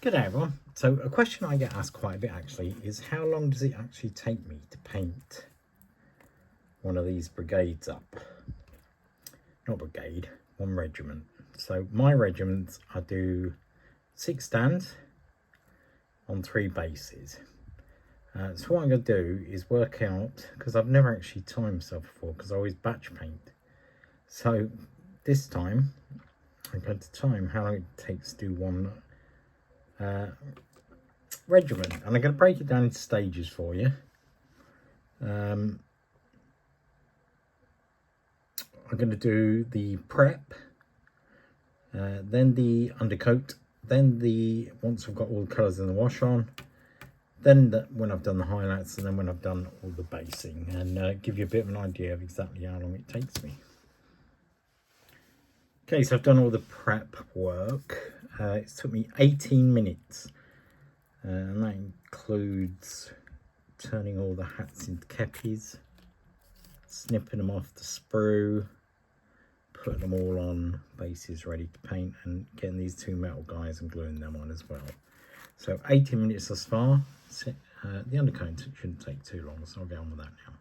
Good day everyone. So a question I get asked quite a bit actually is how long does it actually take me to paint one of these brigades up? Not brigade, one regiment. So my regiments, I do 6 stands on 3 bases. So what I'm going to do is work out, because I've never actually timed myself before because I always batch paint. So this time I'm going to time how long it takes to do one regiment, and I'm going to break it down into stages for you. I'm going to do the prep, then the undercoat, then once I've got all the colours in the wash on, then when I've done the highlights, and then when I've done all the basing, and give you a bit of an idea of exactly how long it takes me. Okay, so I've done all the prep work. It's took me 18 minutes. And that includes turning all the hats into kepis, snipping them off the sprue, putting them all on bases ready to paint, and getting these 2 metal guys and gluing them on as well. So 18 minutes thus far. The undercoat shouldn't take too long, so I'll get on with that now.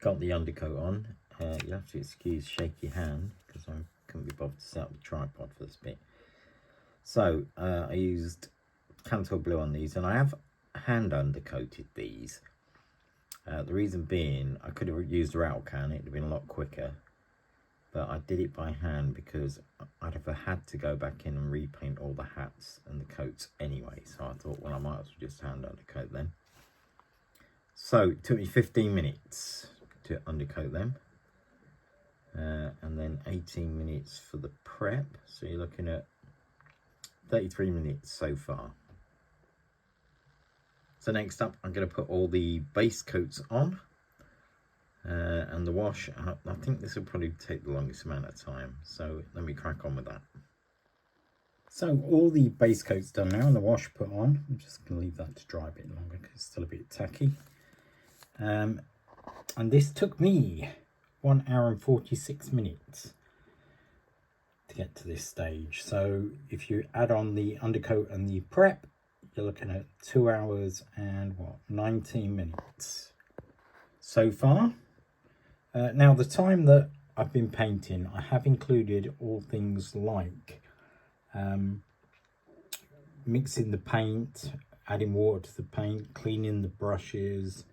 Got the undercoat on. You'll have to excuse shaky hand because I couldn't be bothered to set up the tripod for this bit. So I used Cantor Blue on these, and I have hand undercoated these. The reason being, I could have used a rattle can, it would have been a lot quicker, but I did it by hand because I'd have had to go back in and repaint all the hats and the coats anyway. So I thought, well, I might as well just hand undercoat them. So it took me 15 minutes to undercoat them, and then 18 minutes for the prep. So you're looking at 33 minutes so far. So next up, I'm going to put all the base coats on and the wash. I think this will probably take the longest amount of time, so let me crack on with that. So all the base coats done now and the wash put on. I'm just going to leave that to dry a bit longer because it's still a bit tacky. And this took me 1 hour and 46 minutes to get to this stage. So if you add on the undercoat and the prep, you're looking at 2 hours and 19 minutes so far. Now the time that I've been painting, I have included all things like mixing the paint, adding water to the paint, cleaning the brushes.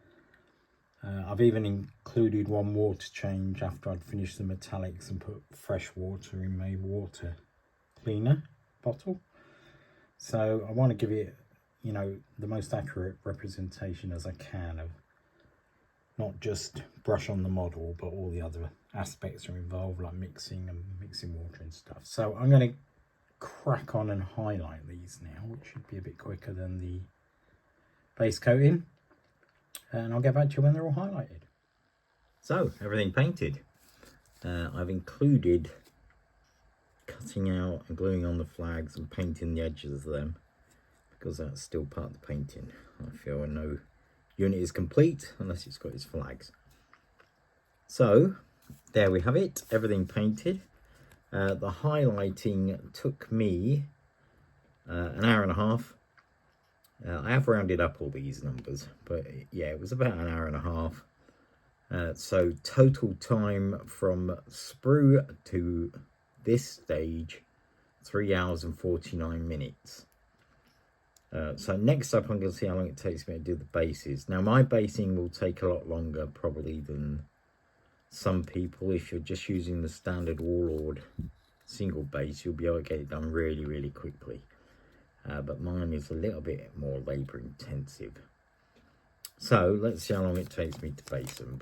I've even included one water change after I'd finished the metallics and put fresh water in my water cleaner bottle. So I want to give it, you know, the most accurate representation as I can of not just brush on the model, but all the other aspects are involved, like mixing water and stuff. So I'm going to crack on and highlight these now, which should be a bit quicker than the base coating. And I'll get back to you when they're all highlighted. So, everything painted. I've included cutting out and gluing on the flags and painting the edges of them, because that's still part of the painting. I feel no unit is complete unless it's got its flags. So, there we have it, everything painted. The highlighting took me an hour and a half. I have rounded up all these numbers, but yeah, it was about an hour and a half. So total time from sprue to this stage, 3 hours and 49 minutes. So next up, I'm going to see how long it takes me to do the bases. Now, my basing will take a lot longer probably than some people. If you're just using the standard Warlord single base, you'll be able to get it done really, really quickly. But mine is a little bit more labour intensive. So let's see how long it takes me to base them.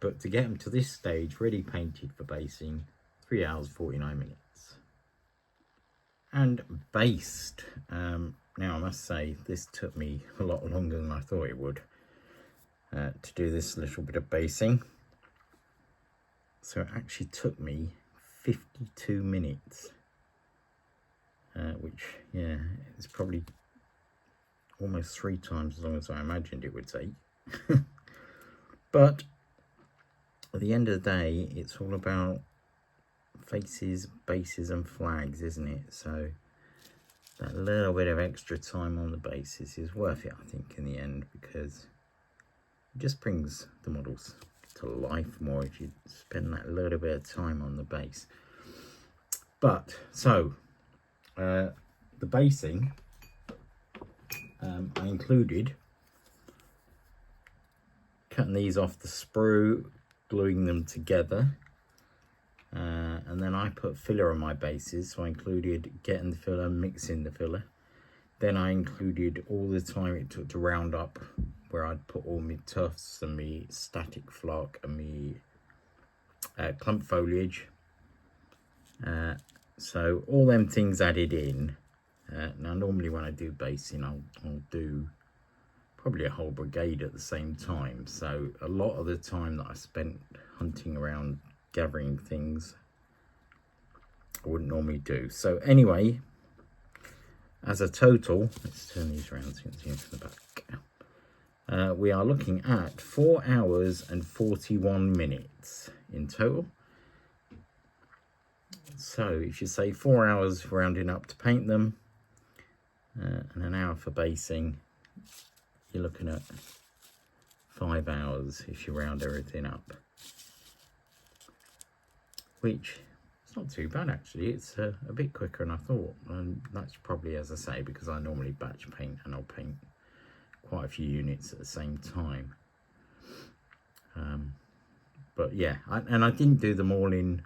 But to get them to this stage, ready painted for basing, 3 hours 49 minutes. And based. Now I must say, this took me a lot longer than I thought it would to do this little bit of basing. So it actually took me 52 minutes. Which, yeah, it's probably almost 3 times as long as I imagined it would take. But at the end of the day, it's all about faces, bases and flags, isn't it? So that little bit of extra time on the bases is worth it, I think, in the end, because it just brings the models to life more if you spend that little bit of time on the base. But so the basing, I included cutting these off the sprue, gluing them together, and then I put filler on my bases. So I included getting the filler, mixing the filler. Then I included all the time it took to round up, where I'd put all my tufts and my static flock and my clump foliage. So all them things added in. Now normally when I do basing, I'll do probably a whole brigade at the same time. So a lot of the time that I spent hunting around gathering things, I wouldn't normally do. So anyway, as a total, let's turn these around so you can see them from the back. We are looking at 4 hours and 41 minutes in total. So if you say 4 hours rounding up to paint them, and an hour for basing, you're looking at 5 hours if you round everything up. Which it's not too bad actually. It's a bit quicker than I thought, and that's probably, as I say, because I normally batch paint and I'll paint quite a few units at the same time. But yeah, I didn't do them all in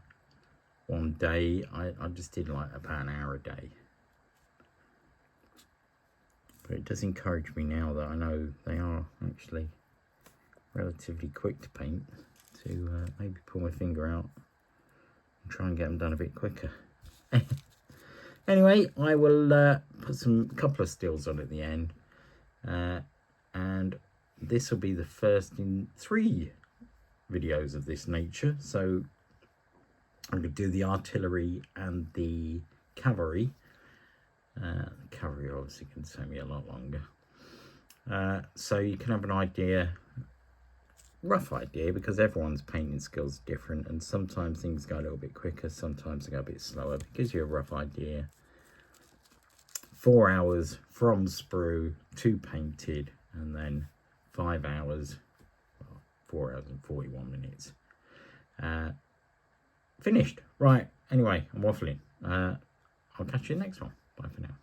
one day. I just did like about an hour a day. But it does encourage me now that I know they are actually relatively quick to paint, to maybe pull my finger out and try and get them done a bit quicker. Anyway, I will put a couple of stills on at the end, and this will be the first in 3 videos of this nature. So I'm going to do the artillery and the cavalry. Cavalry obviously can take me a lot longer, so you can have an idea, rough idea, because everyone's painting skills are different, and sometimes things go a little bit quicker, sometimes they go a bit slower. It gives you a rough idea. 4 hours from sprue to painted, and then 5 hours, well, 4 hours and 41 minutes finished. Right, anyway, I'm waffling. I'll catch you in the next one. Bye for now.